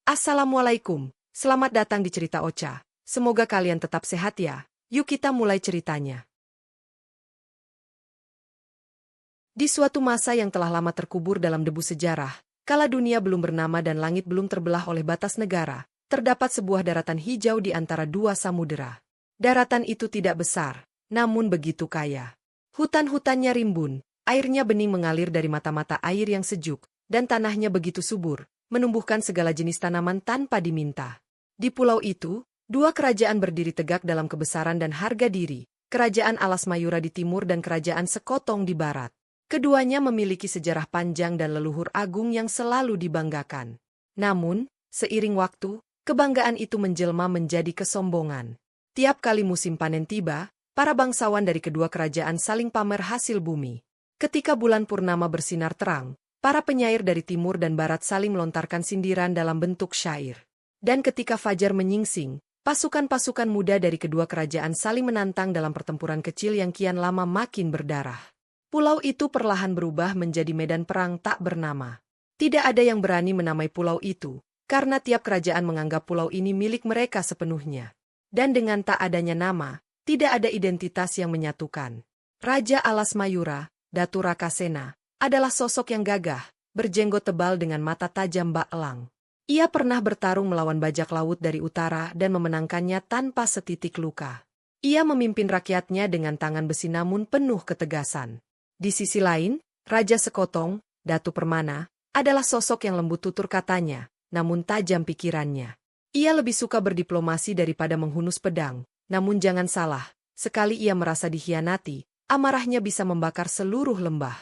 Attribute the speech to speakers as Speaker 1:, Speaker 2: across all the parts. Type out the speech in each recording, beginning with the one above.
Speaker 1: Assalamualaikum, selamat datang di Cerita Ocha. Semoga kalian tetap sehat ya. Yuk kita mulai ceritanya. Di suatu masa yang telah lama terkubur dalam debu sejarah, kala dunia belum bernama dan langit belum terbelah oleh batas negara, terdapat sebuah daratan hijau di antara dua samudera. Daratan itu tidak besar, namun begitu kaya. Hutan-hutannya rimbun, airnya bening mengalir dari mata-mata air yang sejuk, dan tanahnya begitu subur, menumbuhkan segala jenis tanaman tanpa diminta. Di pulau itu, dua kerajaan berdiri tegak dalam kebesaran dan harga diri, Kerajaan Alas Mayura di timur dan Kerajaan Sekotong di barat. Keduanya memiliki sejarah panjang dan leluhur agung yang selalu dibanggakan. Namun, seiring waktu, kebanggaan itu menjelma menjadi kesombongan. Tiap kali musim panen tiba, para bangsawan dari kedua kerajaan saling pamer hasil bumi. Ketika bulan purnama bersinar terang, para penyair dari timur dan barat saling melontarkan sindiran dalam bentuk syair. Dan ketika fajar menyingsing, pasukan-pasukan muda dari kedua kerajaan saling menantang dalam pertempuran kecil yang kian lama makin berdarah. Pulau itu perlahan berubah menjadi medan perang tak bernama. Tidak ada yang berani menamai pulau itu, karena tiap kerajaan menganggap pulau ini milik mereka sepenuhnya. Dan dengan tak adanya nama, tidak ada identitas yang menyatukan. Raja Alas Mayura, Datu Rakasena, adalah sosok yang gagah, berjenggot tebal dengan mata tajam bak elang. Ia pernah bertarung melawan bajak laut dari utara dan memenangkannya tanpa setitik luka. Ia memimpin rakyatnya dengan tangan besi namun penuh ketegasan. Di sisi lain, Raja Sekotong, Datu Permana, adalah sosok yang lembut tutur katanya, namun tajam pikirannya. Ia lebih suka berdiplomasi daripada menghunus pedang, namun jangan salah, sekali ia merasa dikhianati, amarahnya bisa membakar seluruh lembah.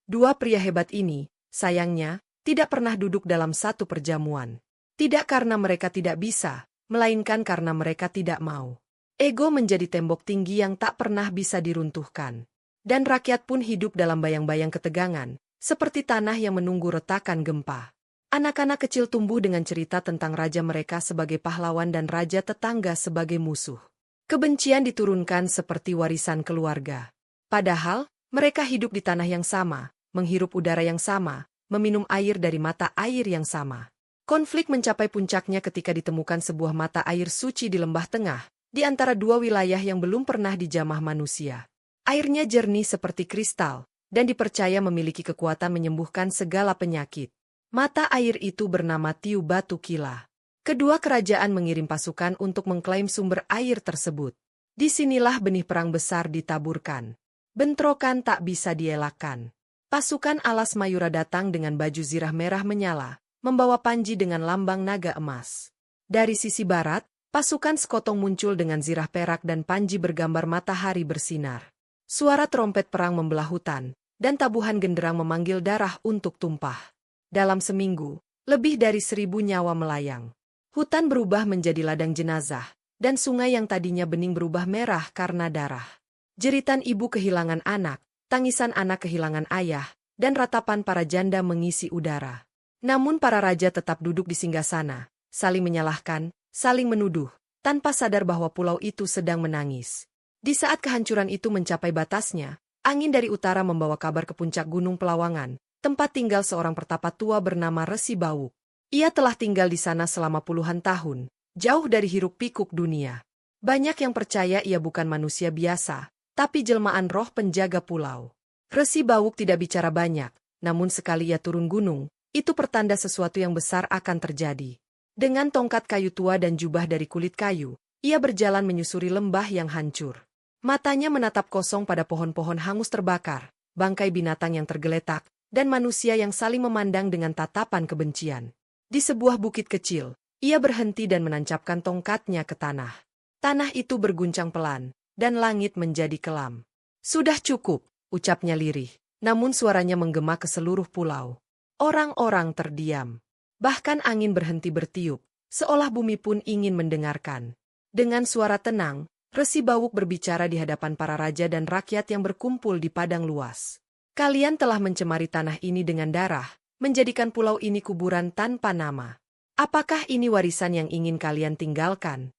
Speaker 1: Dua pria hebat ini, sayangnya, tidak pernah duduk dalam satu perjamuan. Tidak karena mereka tidak bisa, melainkan karena mereka tidak mau. Ego menjadi tembok tinggi yang tak pernah bisa diruntuhkan. Dan rakyat pun hidup dalam bayang-bayang ketegangan, seperti tanah yang menunggu retakan gempa. Anak-anak kecil tumbuh dengan cerita tentang raja mereka sebagai pahlawan dan raja tetangga sebagai musuh. Kebencian diturunkan seperti warisan keluarga. Padahal, mereka hidup di tanah yang sama, menghirup udara yang sama, meminum air dari mata air yang sama. Konflik mencapai puncaknya ketika ditemukan sebuah mata air suci di lembah tengah, di antara dua wilayah yang belum pernah dijamah manusia. Airnya jernih seperti kristal, dan dipercaya memiliki kekuatan menyembuhkan segala penyakit. Mata air itu bernama Tiu Batu Kila. Kedua kerajaan mengirim pasukan untuk mengklaim sumber air tersebut. Disinilah benih perang besar ditaburkan. Bentrokan tak bisa dielakkan. Pasukan Alas Mayura datang dengan baju zirah merah menyala, membawa panji dengan lambang naga emas. Dari sisi barat, pasukan Sekotong muncul dengan zirah perak dan panji bergambar matahari bersinar. Suara trompet perang membelah hutan, dan tabuhan genderang memanggil darah untuk tumpah. Dalam seminggu, lebih dari 1.000 nyawa melayang. Hutan berubah menjadi ladang jenazah, dan sungai yang tadinya bening berubah merah karena darah. Jeritan ibu kehilangan anak, tangisan anak kehilangan ayah, dan ratapan para janda mengisi udara. Namun para raja tetap duduk di singgasana, saling menyalahkan, saling menuduh, tanpa sadar bahwa pulau itu sedang menangis. Di saat kehancuran itu mencapai batasnya, angin dari utara membawa kabar ke puncak Gunung Pelawangan, tempat tinggal seorang pertapa tua bernama Resi Bawuk. Ia telah tinggal di sana selama puluhan tahun, jauh dari hiruk-pikuk dunia. Banyak yang percaya ia bukan manusia biasa, tapi jelmaan roh penjaga pulau. Resi Bawuk tidak bicara banyak, namun sekali ia turun gunung, itu pertanda sesuatu yang besar akan terjadi. Dengan tongkat kayu tua dan jubah dari kulit kayu, ia berjalan menyusuri lembah yang hancur. Matanya menatap kosong pada pohon-pohon hangus terbakar, bangkai binatang yang tergeletak, dan manusia yang saling memandang dengan tatapan kebencian. Di sebuah bukit kecil, ia berhenti dan menancapkan tongkatnya ke tanah. Tanah itu berguncang pelan, dan langit menjadi kelam. Sudah cukup, ucapnya lirih, namun suaranya menggema ke seluruh pulau. Orang-orang terdiam. Bahkan angin berhenti bertiup, seolah bumi pun ingin mendengarkan. Dengan suara tenang, Resi Bawuk berbicara di hadapan para raja dan rakyat yang berkumpul di padang luas. Kalian telah mencemari tanah ini dengan darah, menjadikan pulau ini kuburan tanpa nama. Apakah ini warisan yang ingin kalian tinggalkan?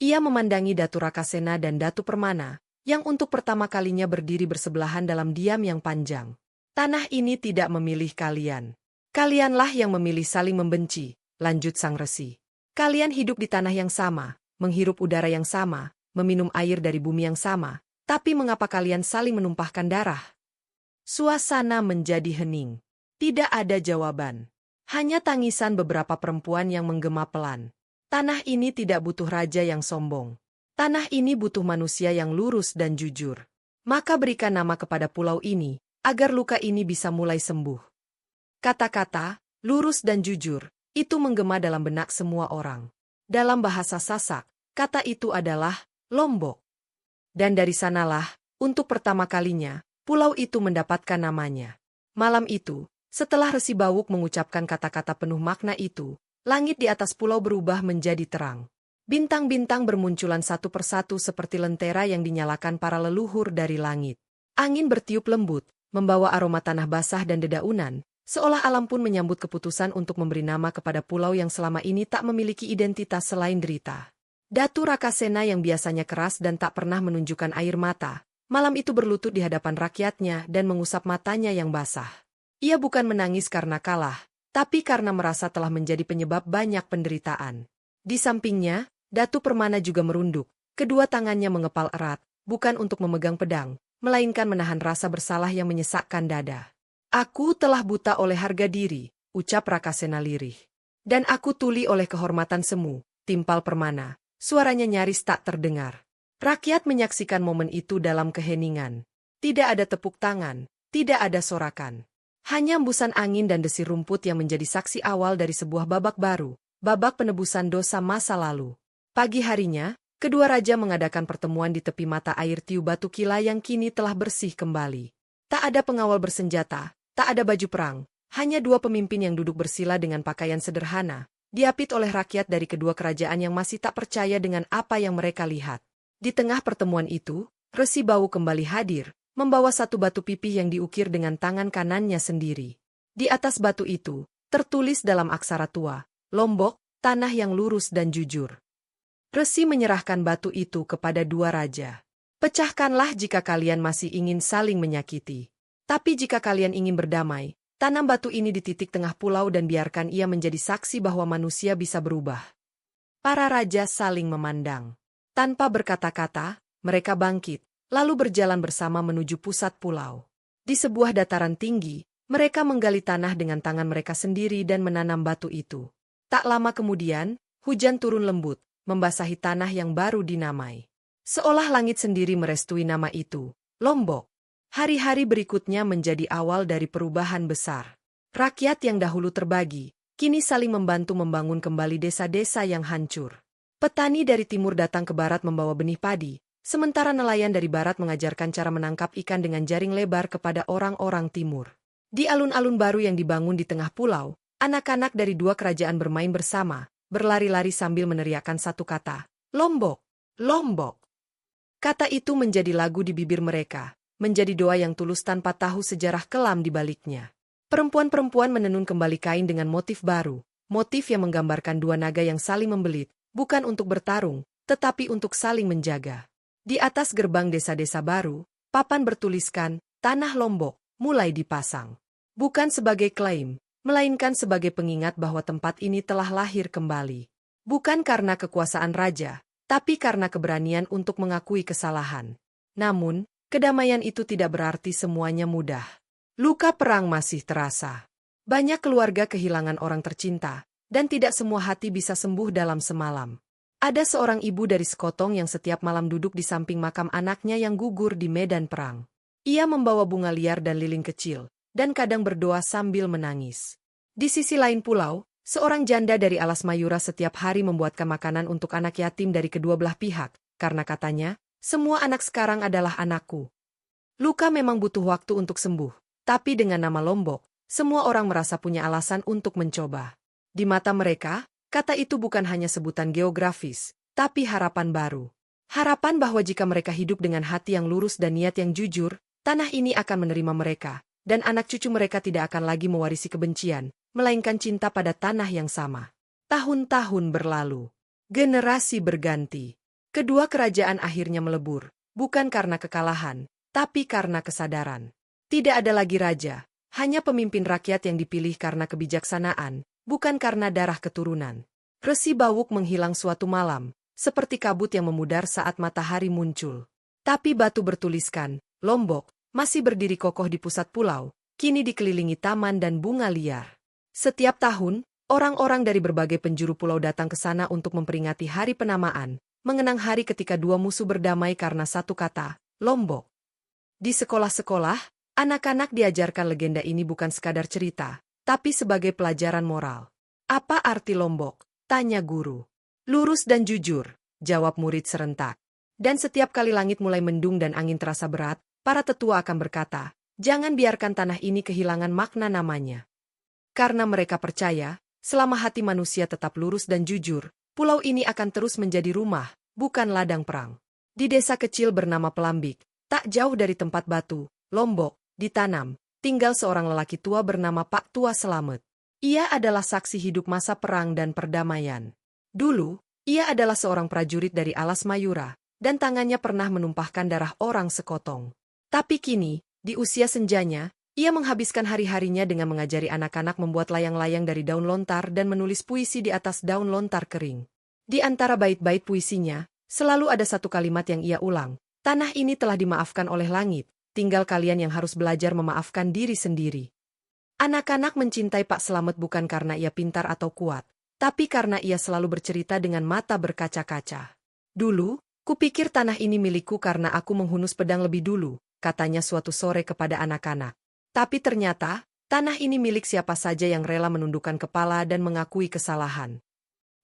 Speaker 1: Ia memandangi Datu Rakasena dan Datu Permana, yang untuk pertama kalinya berdiri bersebelahan dalam diam yang panjang. Tanah ini tidak memilih kalian. Kalianlah yang memilih saling membenci, lanjut sang resi. Kalian hidup di tanah yang sama, menghirup udara yang sama, meminum air dari bumi yang sama, tapi mengapa kalian saling menumpahkan darah? Suasana menjadi hening. Tidak ada jawaban. Hanya tangisan beberapa perempuan yang menggema pelan. Tanah ini tidak butuh raja yang sombong. Tanah ini butuh manusia yang lurus dan jujur. Maka berikan nama kepada pulau ini, agar luka ini bisa mulai sembuh. Kata-kata, lurus dan jujur, itu menggema dalam benak semua orang. Dalam bahasa Sasak, kata itu adalah Lombok. Dan dari sanalah, untuk pertama kalinya, pulau itu mendapatkan namanya. Malam itu, setelah Resi Bawuk mengucapkan kata-kata penuh makna itu, langit di atas pulau berubah menjadi terang. Bintang-bintang bermunculan satu persatu seperti lentera yang dinyalakan para leluhur dari langit. Angin bertiup lembut, membawa aroma tanah basah dan dedaunan, seolah alam pun menyambut keputusan untuk memberi nama kepada pulau yang selama ini tak memiliki identitas selain derita. Datu Rakasena yang biasanya keras dan tak pernah menunjukkan air mata, malam itu berlutut di hadapan rakyatnya dan mengusap matanya yang basah. Ia bukan menangis karena kalah, tapi karena merasa telah menjadi penyebab banyak penderitaan. Di sampingnya, Datu Permana juga merunduk, kedua tangannya mengepal erat, bukan untuk memegang pedang, melainkan menahan rasa bersalah yang menyesakkan dada. Aku telah buta oleh harga diri, ucap Rakasena lirih. Dan aku tuli oleh kehormatan semu, timpal Permana, suaranya nyaris tak terdengar. Rakyat menyaksikan momen itu dalam keheningan. Tidak ada tepuk tangan, tidak ada sorakan. Hanya embusan angin dan desir rumput yang menjadi saksi awal dari sebuah babak baru, babak penebusan dosa masa lalu. Pagi harinya, kedua raja mengadakan pertemuan di tepi mata air Tiu Batu Kila yang kini telah bersih kembali. Tak ada pengawal bersenjata, tak ada baju perang, hanya dua pemimpin yang duduk bersila dengan pakaian sederhana, diapit oleh rakyat dari kedua kerajaan yang masih tak percaya dengan apa yang mereka lihat. Di tengah pertemuan itu, Resi Bau kembali hadir, membawa satu batu pipih yang diukir dengan tangan kanannya sendiri. Di atas batu itu, tertulis dalam aksara tua, Lombok, tanah yang lurus dan jujur. Resi menyerahkan batu itu kepada dua raja. Pecahkanlah jika kalian masih ingin saling menyakiti. Tapi jika kalian ingin berdamai, tanam batu ini di titik tengah pulau dan biarkan ia menjadi saksi bahwa manusia bisa berubah. Para raja saling memandang. Tanpa berkata-kata, mereka bangkit, lalu berjalan bersama menuju pusat pulau. Di sebuah dataran tinggi, mereka menggali tanah dengan tangan mereka sendiri dan menanam batu itu. Tak lama kemudian, hujan turun lembut, membasahi tanah yang baru dinamai. Seolah langit sendiri merestui nama itu, Lombok. Hari-hari berikutnya menjadi awal dari perubahan besar. Rakyat yang dahulu terbagi, kini saling membantu membangun kembali desa-desa yang hancur. Petani dari timur datang ke barat membawa benih padi, sementara nelayan dari barat mengajarkan cara menangkap ikan dengan jaring lebar kepada orang-orang timur. Di alun-alun baru yang dibangun di tengah pulau, anak-anak dari dua kerajaan bermain bersama, berlari-lari sambil meneriakkan satu kata, Lombok, Lombok. Kata itu menjadi lagu di bibir mereka, menjadi doa yang tulus tanpa tahu sejarah kelam di baliknya. Perempuan-perempuan menenun kembali kain dengan motif baru, motif yang menggambarkan dua naga yang saling membelit, bukan untuk bertarung, tetapi untuk saling menjaga. Di atas gerbang desa-desa baru, papan bertuliskan, Tanah Lombok, mulai dipasang. Bukan sebagai klaim, melainkan sebagai pengingat bahwa tempat ini telah lahir kembali. Bukan karena kekuasaan raja, tapi karena keberanian untuk mengakui kesalahan. Namun, kedamaian itu tidak berarti semuanya mudah. Luka perang masih terasa. Banyak keluarga kehilangan orang tercinta, dan tidak semua hati bisa sembuh dalam semalam. Ada seorang ibu dari Sekotong yang setiap malam duduk di samping makam anaknya yang gugur di medan perang. Ia membawa bunga liar dan lilin kecil, dan kadang berdoa sambil menangis. Di sisi lain pulau, seorang janda dari Alas Mayura setiap hari membuatkan makanan untuk anak yatim dari kedua belah pihak, karena katanya, semua anak sekarang adalah anakku. Luka memang butuh waktu untuk sembuh, tapi dengan nama Lombok, semua orang merasa punya alasan untuk mencoba. Di mata mereka, kata itu bukan hanya sebutan geografis, tapi harapan baru. Harapan bahwa jika mereka hidup dengan hati yang lurus dan niat yang jujur, tanah ini akan menerima mereka, dan anak cucu mereka tidak akan lagi mewarisi kebencian, melainkan cinta pada tanah yang sama. Tahun-tahun berlalu. Generasi berganti. Kedua kerajaan akhirnya melebur, bukan karena kekalahan, tapi karena kesadaran. Tidak ada lagi raja, hanya pemimpin rakyat yang dipilih karena kebijaksanaan, bukan karena darah keturunan. Resi Bawuk menghilang suatu malam, seperti kabut yang memudar saat matahari muncul. Tapi batu bertuliskan, Lombok, masih berdiri kokoh di pusat pulau, kini dikelilingi taman dan bunga liar. Setiap tahun, orang-orang dari berbagai penjuru pulau datang ke sana untuk memperingati hari penamaan, mengenang hari ketika dua musuh berdamai karena satu kata, Lombok. Di sekolah-sekolah, anak-anak diajarkan legenda ini bukan sekadar cerita, tapi sebagai pelajaran moral. Apa arti Lombok? Tanya guru. Lurus dan jujur, jawab murid serentak. Dan setiap kali langit mulai mendung dan angin terasa berat, para tetua akan berkata, jangan biarkan tanah ini kehilangan makna namanya. Karena mereka percaya, selama hati manusia tetap lurus dan jujur, pulau ini akan terus menjadi rumah, bukan ladang perang. Di desa kecil bernama Pelambik, tak jauh dari tempat batu, Lombok, ditanam, tinggal seorang lelaki tua bernama Pak Tua Selamet. Ia adalah saksi hidup masa perang dan perdamaian. Dulu, ia adalah seorang prajurit dari Alas Mayura, dan tangannya pernah menumpahkan darah orang sekotong. Tapi kini, di usia senjanya, ia menghabiskan hari-harinya dengan mengajari anak-anak membuat layang-layang dari daun lontar dan menulis puisi di atas daun lontar kering. Di antara bait-bait puisinya, selalu ada satu kalimat yang ia ulang. Tanah ini telah dimaafkan oleh langit, tinggal kalian yang harus belajar memaafkan diri sendiri. Anak-anak mencintai Pak Selamet bukan karena ia pintar atau kuat, tapi karena ia selalu bercerita dengan mata berkaca-kaca. Dulu, kupikir tanah ini milikku karena aku menghunus pedang lebih dulu, katanya suatu sore kepada anak-anak. Tapi ternyata, tanah ini milik siapa saja yang rela menundukkan kepala dan mengakui kesalahan.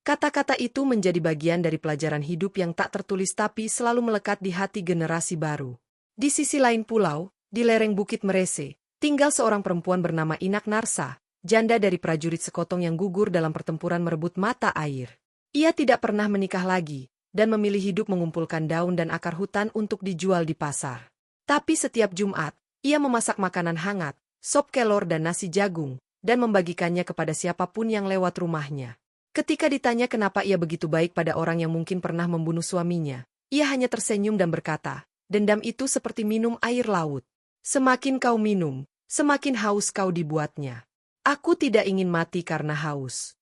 Speaker 1: Kata-kata itu menjadi bagian dari pelajaran hidup yang tak tertulis tapi selalu melekat di hati generasi baru. Di sisi lain pulau, di lereng Bukit Merese, tinggal seorang perempuan bernama Inak Narsa, janda dari prajurit sekotong yang gugur dalam pertempuran merebut mata air. Ia tidak pernah menikah lagi, dan memilih hidup mengumpulkan daun dan akar hutan untuk dijual di pasar. Tapi setiap Jumat, ia memasak makanan hangat, sop kelor dan nasi jagung, dan membagikannya kepada siapapun yang lewat rumahnya. Ketika ditanya kenapa ia begitu baik pada orang yang mungkin pernah membunuh suaminya, ia hanya tersenyum dan berkata, dendam itu seperti minum air laut. Semakin kau minum, semakin haus kau dibuatnya. Aku tidak ingin mati karena haus.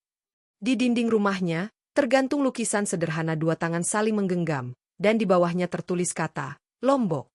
Speaker 1: Di dinding rumahnya, tergantung lukisan sederhana dua tangan saling menggenggam, dan di bawahnya tertulis kata, Lombok.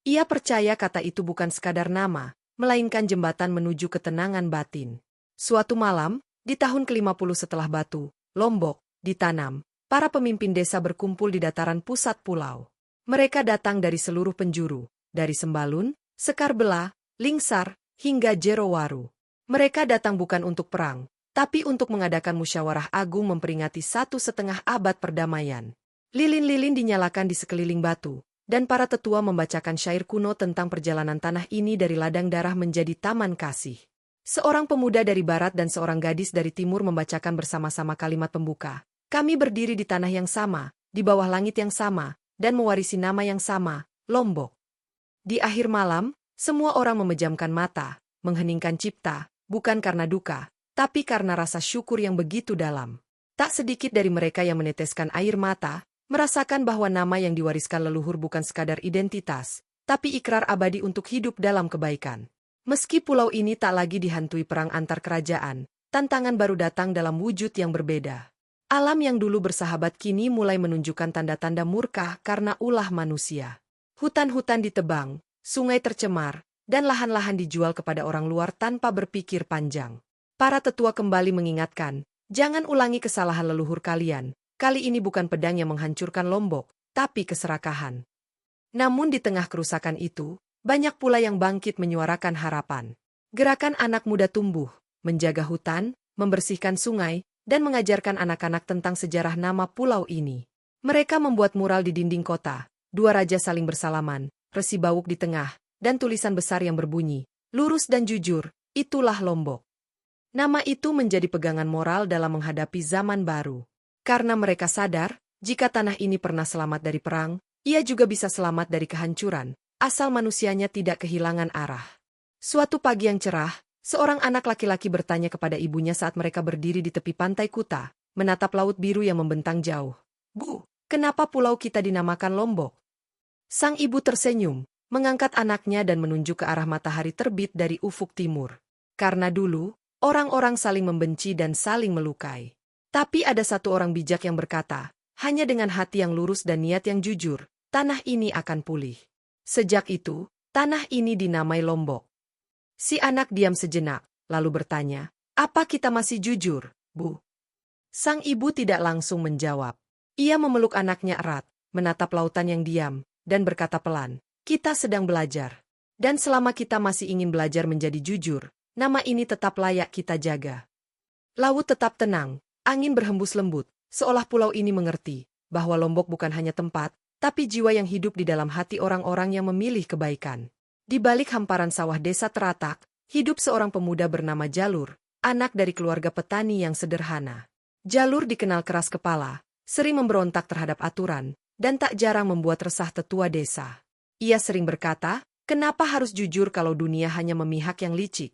Speaker 1: Ia percaya kata itu bukan sekadar nama, melainkan jembatan menuju ketenangan batin. Suatu malam, di tahun ke-50 setelah batu, Lombok, ditanam, para pemimpin desa berkumpul di dataran pusat pulau. Mereka datang dari seluruh penjuru, dari Sembalun, Sekarbela, Lingsar, hingga Jerowaru. Mereka datang bukan untuk perang, tapi untuk mengadakan musyawarah agung memperingati 1,5 abad perdamaian. Lilin-lilin dinyalakan di sekeliling batu, dan para tetua membacakan syair kuno tentang perjalanan tanah ini dari ladang darah menjadi taman kasih. Seorang pemuda dari barat dan seorang gadis dari timur membacakan bersama-sama kalimat pembuka. Kami berdiri di tanah yang sama, di bawah langit yang sama, dan mewarisi nama yang sama, Lombok. Di akhir malam, semua orang memejamkan mata, mengheningkan cipta, bukan karena duka, tapi karena rasa syukur yang begitu dalam. Tak sedikit dari mereka yang meneteskan air mata, merasakan bahwa nama yang diwariskan leluhur bukan sekadar identitas, tapi ikrar abadi untuk hidup dalam kebaikan. Meski pulau ini tak lagi dihantui perang antar kerajaan, tantangan baru datang dalam wujud yang berbeda. Alam yang dulu bersahabat kini mulai menunjukkan tanda-tanda murka karena ulah manusia. Hutan-hutan ditebang, sungai tercemar, dan lahan-lahan dijual kepada orang luar tanpa berpikir panjang. Para tetua kembali mengingatkan, jangan ulangi kesalahan leluhur kalian, kali ini bukan pedang yang menghancurkan Lombok, tapi keserakahan. Namun di tengah kerusakan itu, banyak pula yang bangkit menyuarakan harapan. Gerakan anak muda tumbuh, menjaga hutan, membersihkan sungai, dan mengajarkan anak-anak tentang sejarah nama pulau ini. Mereka membuat mural di dinding kota, dua raja saling bersalaman, Resi Bawuk di tengah, dan tulisan besar yang berbunyi, lurus dan jujur, itulah Lombok. Nama itu menjadi pegangan moral dalam menghadapi zaman baru. Karena mereka sadar, jika tanah ini pernah selamat dari perang, ia juga bisa selamat dari kehancuran, asal manusianya tidak kehilangan arah. Suatu pagi yang cerah, seorang anak laki-laki bertanya kepada ibunya saat mereka berdiri di tepi pantai Kuta, menatap laut biru yang membentang jauh. Bu, kenapa pulau kita dinamakan Lombok? Sang ibu tersenyum, mengangkat anaknya dan menunjuk ke arah matahari terbit dari ufuk timur. Karena dulu, Orang-orang saling membenci dan saling melukai. Tapi ada satu orang bijak yang berkata, hanya dengan hati yang lurus dan niat yang jujur, tanah ini akan pulih. Sejak itu, tanah ini dinamai Lombok. Si anak diam sejenak, lalu bertanya, apa kita masih jujur, Bu? Sang ibu tidak langsung menjawab. Ia memeluk anaknya erat, menatap lautan yang diam, dan berkata pelan, kita sedang belajar. Dan selama kita masih ingin belajar menjadi jujur, nama ini tetap layak kita jaga. Laut tetap tenang, angin berhembus lembut, seolah pulau ini mengerti bahwa Lombok bukan hanya tempat, tapi jiwa yang hidup di dalam hati orang-orang yang memilih kebaikan. Di balik hamparan sawah desa teratak, hidup seorang pemuda bernama Jalur, anak dari keluarga petani yang sederhana. Jalur dikenal keras kepala, sering memberontak terhadap aturan, dan tak jarang membuat resah tetua desa. Ia sering berkata, kenapa harus jujur kalau dunia hanya memihak yang licik?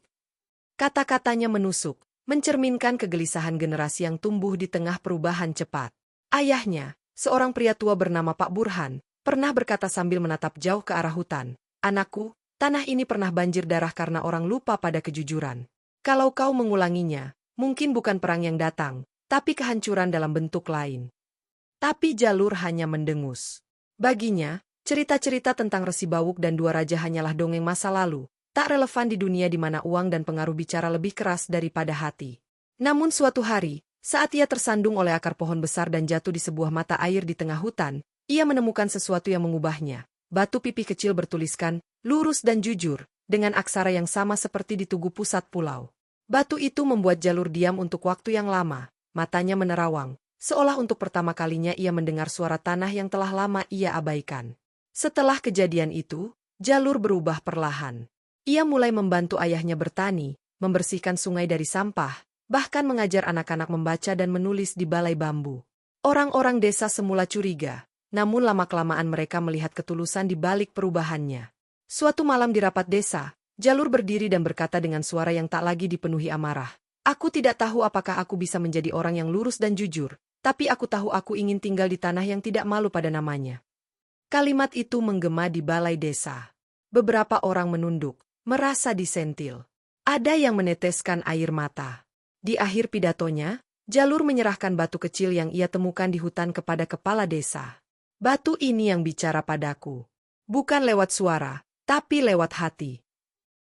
Speaker 1: Kata-katanya menusuk, mencerminkan kegelisahan generasi yang tumbuh di tengah perubahan cepat. Ayahnya, seorang pria tua bernama Pak Burhan, pernah berkata sambil menatap jauh ke arah hutan, anakku, tanah ini pernah banjir darah karena orang lupa pada kejujuran. Kalau kau mengulanginya, mungkin bukan perang yang datang, tapi kehancuran dalam bentuk lain. Tapi Jalur hanya mendengus. Baginya, cerita-cerita tentang Resi Bawuk dan Dua Raja hanyalah dongeng masa lalu, tak relevan di dunia di mana uang dan pengaruh bicara lebih keras daripada hati. Namun suatu hari, saat ia tersandung oleh akar pohon besar dan jatuh di sebuah mata air di tengah hutan, ia menemukan sesuatu yang mengubahnya. Batu pipih kecil bertuliskan, lurus dan jujur, dengan aksara yang sama seperti di tugu pusat pulau. Batu itu membuat Jalur diam untuk waktu yang lama, matanya menerawang, seolah untuk pertama kalinya ia mendengar suara tanah yang telah lama ia abaikan. Setelah kejadian itu, Jalur berubah perlahan. Ia mulai membantu ayahnya bertani, membersihkan sungai dari sampah, bahkan mengajar anak-anak membaca dan menulis di balai bambu. Orang-orang desa semula curiga, namun lama-kelamaan mereka melihat ketulusan di balik perubahannya. Suatu malam di rapat desa, Jalur berdiri dan berkata dengan suara yang tak lagi dipenuhi amarah. Aku tidak tahu apakah aku bisa menjadi orang yang lurus dan jujur, tapi aku tahu aku ingin tinggal di tanah yang tidak malu pada namanya. Kalimat itu menggema di balai desa. Beberapa orang menunduk, merasa disentil. Ada yang meneteskan air mata. Di akhir pidatonya, Jalur menyerahkan batu kecil yang ia temukan di hutan kepada kepala desa. Batu ini yang bicara padaku. Bukan lewat suara, tapi lewat hati.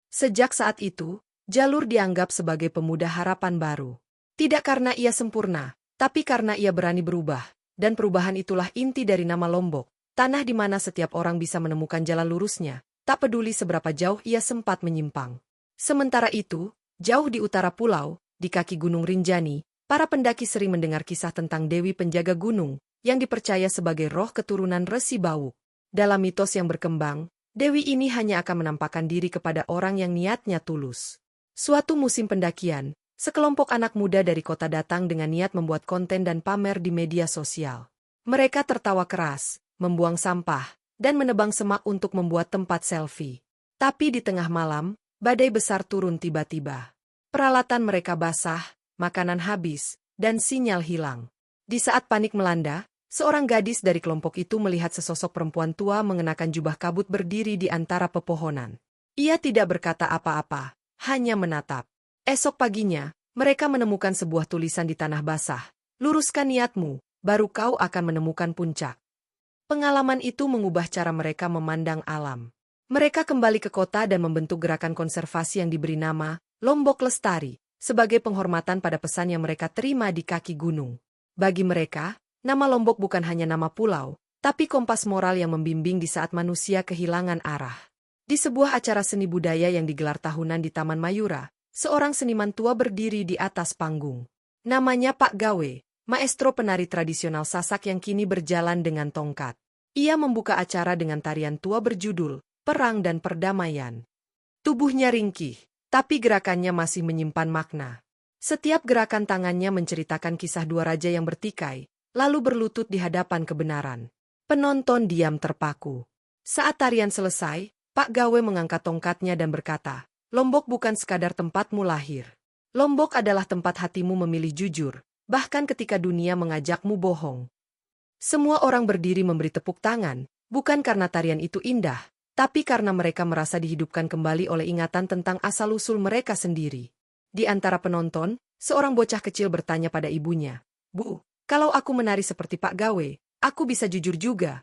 Speaker 1: Sejak saat itu, Jalur dianggap sebagai pemuda harapan baru. Tidak karena ia sempurna, tapi karena ia berani berubah. Dan perubahan itulah inti dari nama Lombok, tanah di mana setiap orang bisa menemukan jalan lurusnya, tak peduli seberapa jauh ia sempat menyimpang. Sementara itu, jauh di utara pulau, di kaki Gunung Rinjani, para pendaki sering mendengar kisah tentang Dewi Penjaga Gunung, yang dipercaya sebagai roh keturunan Resi Bawuk. Dalam mitos yang berkembang, Dewi ini hanya akan menampakkan diri kepada orang yang niatnya tulus. Suatu musim pendakian, sekelompok anak muda dari kota datang dengan niat membuat konten dan pamer di media sosial. Mereka tertawa keras, membuang sampah, dan menebang semak untuk membuat tempat selfie. Tapi di tengah malam, badai besar turun tiba-tiba. Peralatan mereka basah, makanan habis, dan sinyal hilang. Di saat panik melanda, seorang gadis dari kelompok itu melihat sesosok perempuan tua mengenakan jubah kabut berdiri di antara pepohonan. Ia tidak berkata apa-apa, hanya menatap. Esok paginya, mereka menemukan sebuah tulisan di tanah basah. Luruskan niatmu, baru kau akan menemukan puncak. Pengalaman itu mengubah cara mereka memandang alam. Mereka kembali ke kota dan membentuk gerakan konservasi yang diberi nama Lombok Lestari, sebagai penghormatan pada pesan yang mereka terima di kaki gunung. Bagi mereka, nama Lombok bukan hanya nama pulau, tapi kompas moral yang membimbing di saat manusia kehilangan arah. Di sebuah acara seni budaya yang digelar tahunan di Taman Mayura, seorang seniman tua berdiri di atas panggung. Namanya Pak Gawe, maestro penari tradisional Sasak yang kini berjalan dengan tongkat. Ia membuka acara dengan tarian tua berjudul Perang dan Perdamaian. Tubuhnya ringkih, tapi gerakannya masih menyimpan makna. Setiap gerakan tangannya menceritakan kisah dua raja yang bertikai, lalu berlutut di hadapan kebenaran. Penonton diam terpaku. Saat tarian selesai, Pak Gawe mengangkat tongkatnya dan berkata, Lombok bukan sekadar tempatmu lahir. Lombok adalah tempat hatimu memilih jujur, bahkan ketika dunia mengajakmu bohong. Semua orang berdiri memberi tepuk tangan, bukan karena tarian itu indah, tapi karena mereka merasa dihidupkan kembali oleh ingatan tentang asal-usul mereka sendiri. Di antara penonton, seorang bocah kecil bertanya pada ibunya, "Bu, kalau aku menari seperti Pak Gawe, aku bisa jujur juga?"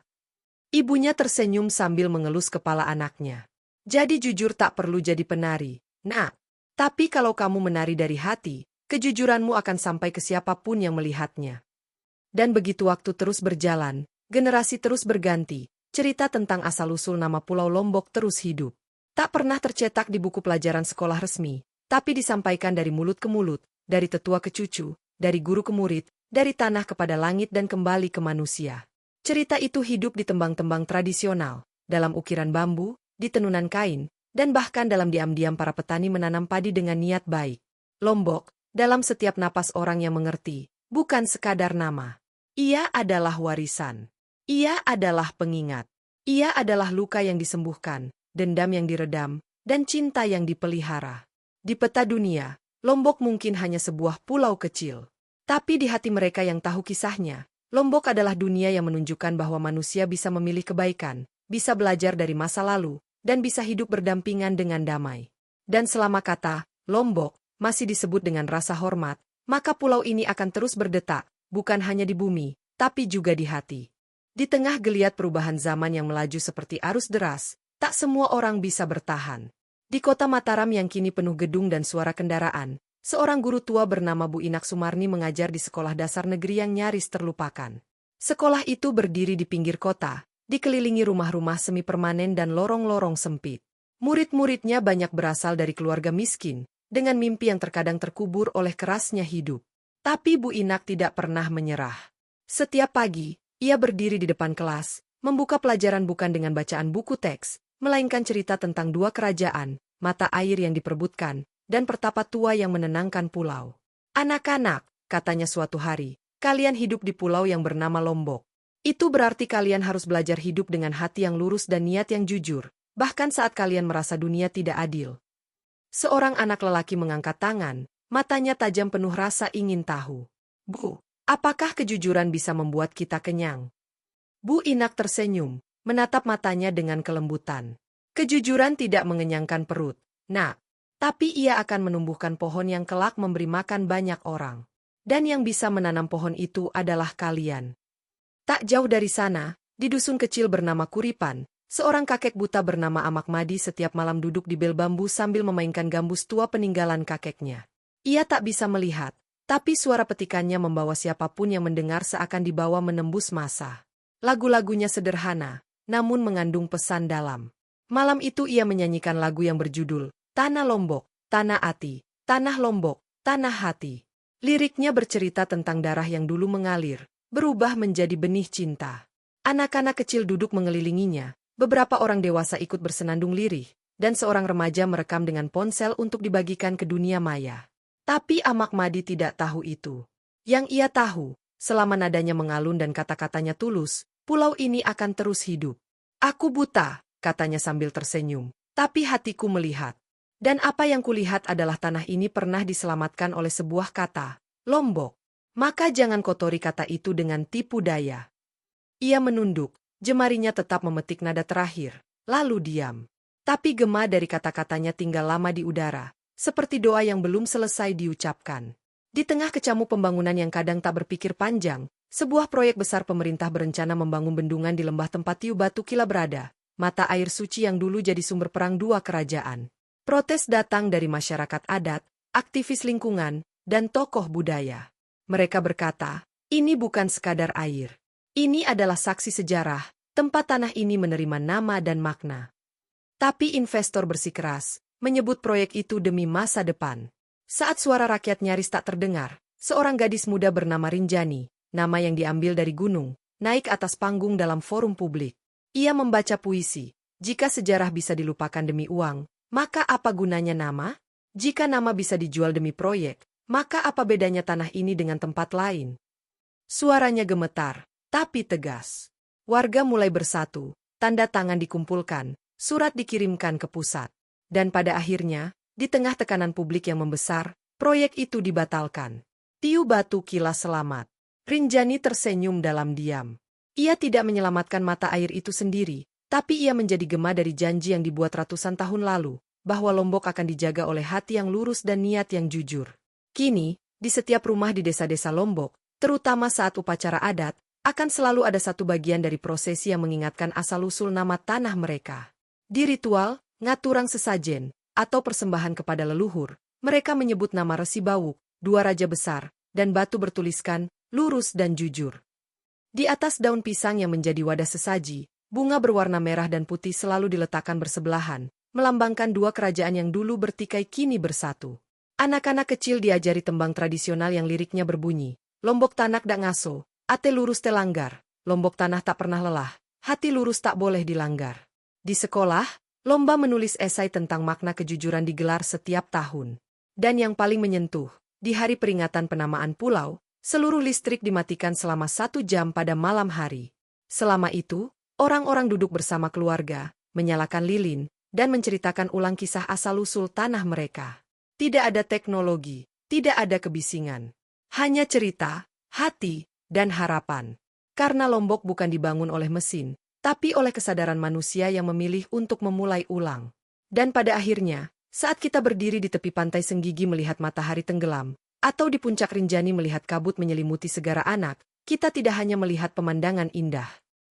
Speaker 1: Ibunya tersenyum sambil mengelus kepala anaknya. "Jadi jujur tak perlu jadi penari, Nak. Tapi kalau kamu menari dari hati, kejujuranmu akan sampai ke siapapun yang melihatnya." Dan begitu waktu terus berjalan, generasi terus berganti, cerita tentang asal-usul nama Pulau Lombok terus hidup. Tak pernah tercetak di buku pelajaran sekolah resmi, tapi disampaikan dari mulut ke mulut, dari tetua ke cucu, dari guru ke murid, dari tanah kepada langit dan kembali ke manusia. Cerita itu hidup di tembang-tembang tradisional, dalam ukiran bambu, di tenunan kain, dan bahkan dalam diam-diam para petani menanam padi dengan niat baik. Lombok, dalam setiap napas orang yang mengerti, bukan sekadar nama. Ia adalah warisan. Ia adalah pengingat. Ia adalah luka yang disembuhkan, dendam yang diredam, dan cinta yang dipelihara. Di peta dunia, Lombok mungkin hanya sebuah pulau kecil. Tapi di hati mereka yang tahu kisahnya, Lombok adalah dunia yang menunjukkan bahwa manusia bisa memilih kebaikan, bisa belajar dari masa lalu, dan bisa hidup berdampingan dengan damai. Dan selama kata Lombok masih disebut dengan rasa hormat, maka pulau ini akan terus berdetak, bukan hanya di bumi, tapi juga di hati. Di tengah geliat perubahan zaman yang melaju seperti arus deras, tak semua orang bisa bertahan. Di kota Mataram yang kini penuh gedung dan suara kendaraan, seorang guru tua bernama Bu Inak Sumarni mengajar di sekolah dasar negeri yang nyaris terlupakan. Sekolah itu berdiri di pinggir kota, dikelilingi rumah-rumah semi permanen dan lorong-lorong sempit. Murid-muridnya banyak berasal dari keluarga miskin, dengan mimpi yang terkadang terkubur oleh kerasnya hidup. Tapi Bu Inak tidak pernah menyerah. Setiap pagi, ia berdiri di depan kelas, membuka pelajaran bukan dengan bacaan buku teks, melainkan cerita tentang dua kerajaan, mata air yang diperebutkan, dan pertapa tua yang menenangkan pulau. "Anak-anak," katanya suatu hari, "kalian hidup di pulau yang bernama Lombok. Itu berarti kalian harus belajar hidup dengan hati yang lurus dan niat yang jujur, bahkan saat kalian merasa dunia tidak adil." Seorang anak lelaki mengangkat tangan, matanya tajam penuh rasa ingin tahu. "Bu, apakah kejujuran bisa membuat kita kenyang?" Bu Inak tersenyum, menatap matanya dengan kelembutan. "Kejujuran tidak mengenyangkan perut, Nak. Tapi ia akan menumbuhkan pohon yang kelak memberi makan banyak orang. Dan yang bisa menanam pohon itu adalah kalian." Tak jauh dari sana, di dusun kecil bernama Kuripan, seorang kakek buta bernama Amak Madi setiap malam duduk di bel bambu sambil memainkan gambus tua peninggalan kakeknya. Ia tak bisa melihat, tapi suara petikannya membawa siapapun yang mendengar seakan dibawa menembus masa. Lagu-lagunya sederhana, namun mengandung pesan dalam. Malam itu ia menyanyikan lagu yang berjudul Tanah Lombok, Tanah Ati, Tanah Lombok, Tanah Hati. Liriknya bercerita tentang darah yang dulu mengalir, berubah menjadi benih cinta. Anak-anak kecil duduk mengelilinginya, beberapa orang dewasa ikut bersenandung lirih, dan seorang remaja merekam dengan ponsel untuk dibagikan ke dunia maya. Tapi Amak Madi tidak tahu itu. Yang ia tahu, selama nadanya mengalun dan kata-katanya tulus, pulau ini akan terus hidup. "Aku buta," katanya sambil tersenyum, "tapi hatiku melihat. Dan apa yang kulihat adalah tanah ini pernah diselamatkan oleh sebuah kata, Lombok. Maka jangan kotori kata itu dengan tipu daya." Ia menunduk, jemarinya tetap memetik nada terakhir, lalu diam. Tapi gema dari kata-katanya tinggal lama di udara, seperti doa yang belum selesai diucapkan. Di tengah kecamu pembangunan yang kadang tak berpikir panjang, sebuah proyek besar pemerintah berencana membangun bendungan di lembah tempat Tiu Batu Kila berada, mata air suci yang dulu jadi sumber perang dua kerajaan. Protes datang dari masyarakat adat, aktivis lingkungan, dan tokoh budaya. Mereka berkata, ini bukan sekadar air. Ini adalah saksi sejarah, tempat tanah ini menerima nama dan makna. Tapi investor bersikeras, menyebut proyek itu demi masa depan. Saat suara rakyat nyaris tak terdengar, seorang gadis muda bernama Rinjani, nama yang diambil dari gunung, naik atas panggung dalam forum publik. Ia membaca puisi, jika sejarah bisa dilupakan demi uang, maka apa gunanya nama? Jika nama bisa dijual demi proyek, maka apa bedanya tanah ini dengan tempat lain? Suaranya gemetar, tapi tegas. Warga mulai bersatu, tanda tangan dikumpulkan, surat dikirimkan ke pusat. Dan pada akhirnya, di tengah tekanan publik yang membesar, proyek itu dibatalkan. Tiu Batu Kila selamat. Rinjani tersenyum dalam diam. Ia tidak menyelamatkan mata air itu sendiri, tapi ia menjadi gema dari janji yang dibuat ratusan tahun lalu, bahwa Lombok akan dijaga oleh hati yang lurus dan niat yang jujur. Kini, di setiap rumah di desa-desa Lombok, terutama saat upacara adat, akan selalu ada satu bagian dari prosesi yang mengingatkan asal-usul nama tanah mereka. Di ritual, ngaturang sesajen, atau persembahan kepada leluhur, mereka menyebut nama Resi Bawuk, dua raja besar, dan batu bertuliskan, lurus dan jujur. Di atas daun pisang yang menjadi wadah sesaji, bunga berwarna merah dan putih selalu diletakkan bersebelahan, melambangkan dua kerajaan yang dulu bertikai kini bersatu. Anak-anak kecil diajari tembang tradisional yang liriknya berbunyi, Lombok tanak dak ngaso, ate lurus te langgar, Lombok tanah tak pernah lelah, hati lurus tak boleh dilanggar. Di sekolah, lomba menulis esai tentang makna kejujuran digelar setiap tahun. Dan yang paling menyentuh, di hari peringatan penamaan pulau, seluruh listrik dimatikan selama 1 jam pada malam hari. Selama itu, orang-orang duduk bersama keluarga, menyalakan lilin, dan menceritakan ulang kisah asal-usul tanah mereka. Tidak ada teknologi, tidak ada kebisingan. Hanya cerita, hati, dan harapan. Karena Lombok bukan dibangun oleh mesin, tapi oleh kesadaran manusia yang memilih untuk memulai ulang. Dan pada akhirnya, saat kita berdiri di tepi pantai Senggigi melihat matahari tenggelam, atau di puncak Rinjani melihat kabut menyelimuti Segara Anak, kita tidak hanya melihat pemandangan indah.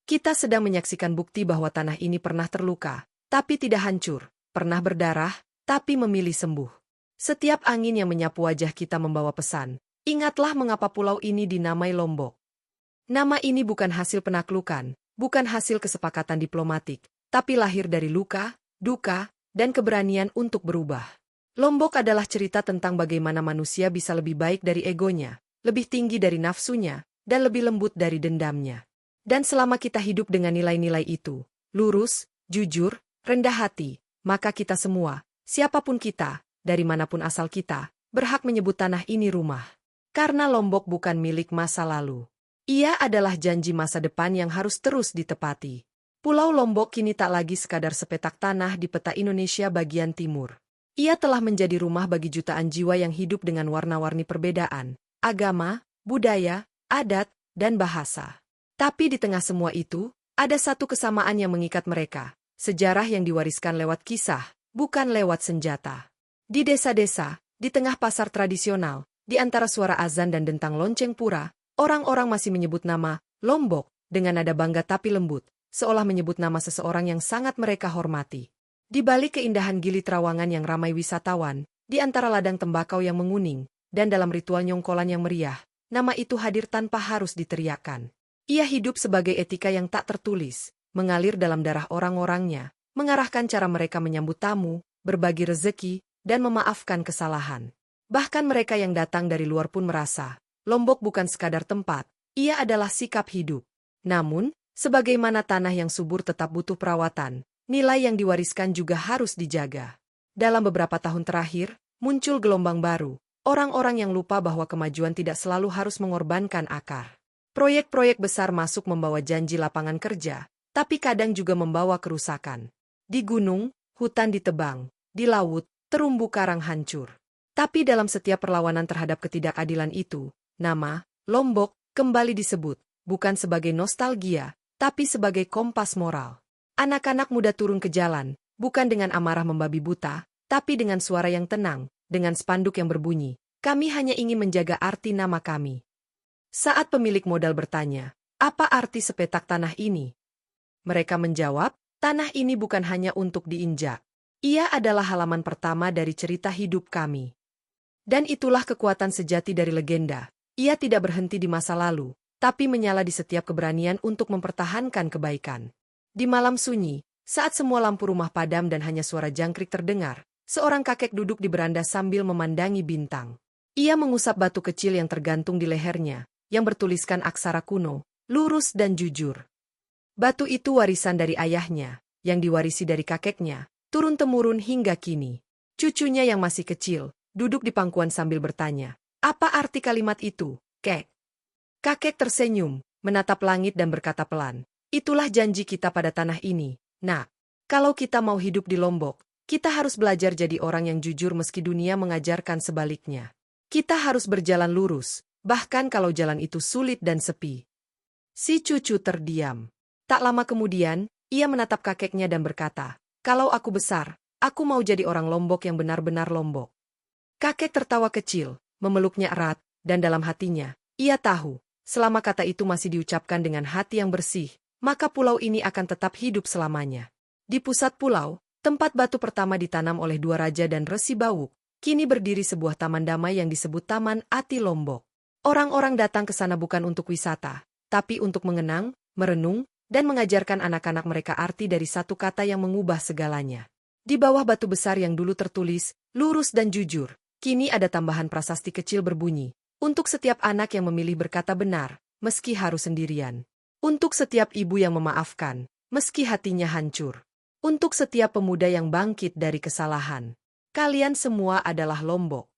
Speaker 1: Kita sedang menyaksikan bukti bahwa tanah ini pernah terluka, tapi tidak hancur, pernah berdarah, tapi memilih sembuh. Setiap angin yang menyapu wajah kita membawa pesan, ingatlah mengapa pulau ini dinamai Lombok. Nama ini bukan hasil penaklukan, bukan hasil kesepakatan diplomatik, tapi lahir dari luka, duka, dan keberanian untuk berubah. Lombok adalah cerita tentang bagaimana manusia bisa lebih baik dari egonya, lebih tinggi dari nafsunya, dan lebih lembut dari dendamnya. Dan selama kita hidup dengan nilai-nilai itu, lurus, jujur, rendah hati, maka kita semua, siapapun kita, dari manapun asal kita, berhak menyebut tanah ini rumah. Karena Lombok bukan milik masa lalu. Ia adalah janji masa depan yang harus terus ditepati. Pulau Lombok kini tak lagi sekadar sepetak tanah di peta Indonesia bagian timur. Ia telah menjadi rumah bagi jutaan jiwa yang hidup dengan warna-warni perbedaan, agama, budaya, adat, dan bahasa. Tapi di tengah semua itu, ada satu kesamaan yang mengikat mereka, sejarah yang diwariskan lewat kisah, bukan lewat senjata. Di desa-desa, di tengah pasar tradisional, di antara suara azan dan dentang lonceng pura, orang-orang masih menyebut nama Lombok dengan nada bangga tapi lembut, seolah menyebut nama seseorang yang sangat mereka hormati. Di balik keindahan Gili Trawangan yang ramai wisatawan, di antara ladang tembakau yang menguning, dan dalam ritual nyongkolan yang meriah, nama itu hadir tanpa harus diteriakkan. Ia hidup sebagai etika yang tak tertulis, mengalir dalam darah orang-orangnya, mengarahkan cara mereka menyambut tamu, berbagi rezeki, dan memaafkan kesalahan. Bahkan mereka yang datang dari luar pun merasa, Lombok bukan sekadar tempat, ia adalah sikap hidup. Namun, sebagaimana tanah yang subur tetap butuh perawatan, nilai yang diwariskan juga harus dijaga. Dalam beberapa tahun terakhir, muncul gelombang baru, orang-orang yang lupa bahwa kemajuan tidak selalu harus mengorbankan akar. Proyek-proyek besar masuk membawa janji lapangan kerja, tapi kadang juga membawa kerusakan. Di gunung, hutan ditebang, di laut, terumbu karang hancur. Tapi dalam setiap perlawanan terhadap ketidakadilan itu, nama Lombok kembali disebut, bukan sebagai nostalgia, tapi sebagai kompas moral. Anak-anak muda turun ke jalan, bukan dengan amarah membabi buta, tapi dengan suara yang tenang, dengan spanduk yang berbunyi, kami hanya ingin menjaga arti nama kami. Saat pemilik modal bertanya, apa arti sepetak tanah ini? Mereka menjawab, tanah ini bukan hanya untuk diinjak. Ia adalah halaman pertama dari cerita hidup kami. Dan itulah kekuatan sejati dari legenda. Ia tidak berhenti di masa lalu, tapi menyala di setiap keberanian untuk mempertahankan kebaikan. Di malam sunyi, saat semua lampu rumah padam dan hanya suara jangkrik terdengar, seorang kakek duduk di beranda sambil memandangi bintang. Ia mengusap batu kecil yang tergantung di lehernya, yang bertuliskan aksara kuno, lurus dan jujur. Batu itu warisan dari ayahnya, yang diwarisi dari kakeknya, turun-temurun hingga kini. Cucunya yang masih kecil, duduk di pangkuan sambil bertanya, apa arti kalimat itu, Kek? Kakek tersenyum, menatap langit dan berkata pelan, itulah janji kita pada tanah ini, Nak. Kalau kita mau hidup di Lombok, kita harus belajar jadi orang yang jujur meski dunia mengajarkan sebaliknya. Kita harus berjalan lurus, bahkan kalau jalan itu sulit dan sepi. Si cucu terdiam. Tak lama kemudian, ia menatap kakeknya dan berkata, kalau aku besar, Aku mau jadi orang Lombok yang benar-benar Lombok. Kakek tertawa kecil, memeluknya erat, dan dalam hatinya, ia tahu, selama kata itu masih diucapkan dengan hati yang bersih, maka pulau ini akan tetap hidup selamanya. Di pusat pulau, tempat batu pertama ditanam oleh dua raja dan Resi Bawuk, kini berdiri sebuah taman damai yang disebut Taman Ati Lombok. Orang-orang datang ke sana bukan untuk wisata, tapi untuk mengenang, merenung, dan mengajarkan anak-anak mereka arti dari satu kata yang mengubah segalanya. Di bawah batu besar yang dulu tertulis, lurus dan jujur, kini ada tambahan prasasti kecil berbunyi, untuk setiap anak yang memilih berkata benar, meski harus sendirian. Untuk setiap ibu yang memaafkan, meski hatinya hancur. Untuk setiap pemuda yang bangkit dari kesalahan. Kalian semua adalah Lombok.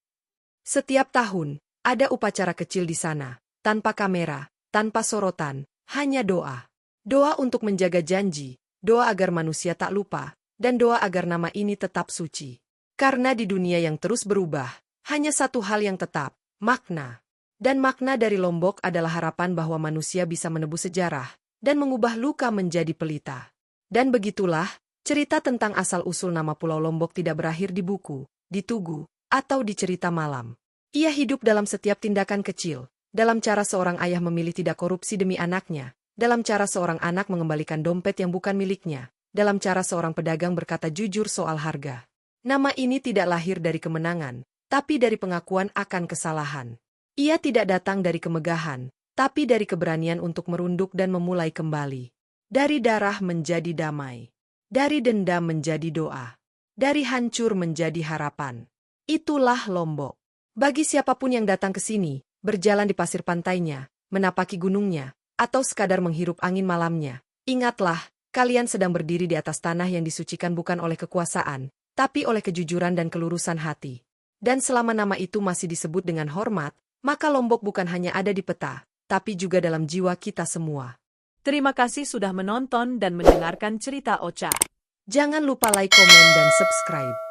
Speaker 1: Setiap tahun, ada upacara kecil di sana, tanpa kamera, tanpa sorotan, hanya doa. Doa untuk menjaga janji, doa agar manusia tak lupa, dan doa agar nama ini tetap suci. Karena di dunia yang terus berubah, hanya satu hal yang tetap, makna. Dan makna dari Lombok adalah harapan bahwa manusia bisa menebus sejarah, dan mengubah luka menjadi pelita. Dan begitulah, cerita tentang asal-usul nama Pulau Lombok tidak berakhir di buku, di tugu, atau di cerita malam. Ia hidup dalam setiap tindakan kecil, dalam cara seorang ayah memilih tidak korupsi demi anaknya, dalam cara seorang anak mengembalikan dompet yang bukan miliknya, dalam cara seorang pedagang berkata jujur soal harga. Nama ini tidak lahir dari kemenangan, tapi dari pengakuan akan kesalahan. Ia tidak datang dari kemegahan, tapi dari keberanian untuk merunduk dan memulai kembali. Dari darah menjadi damai. Dari dendam menjadi doa. Dari hancur menjadi harapan. Itulah Lombok. Bagi siapapun yang datang ke sini, berjalan di pasir pantainya, menapaki gunungnya, atau sekadar menghirup angin malamnya, ingatlah, kalian sedang berdiri di atas tanah yang disucikan bukan oleh kekuasaan, tapi oleh kejujuran dan kelurusan hati. Dan selama nama itu masih disebut dengan hormat, maka Lombok bukan hanya ada di peta, tapi juga dalam jiwa kita semua.
Speaker 2: Terima kasih sudah menonton dan mendengarkan cerita Ocha.
Speaker 1: Jangan lupa like, komen, dan subscribe.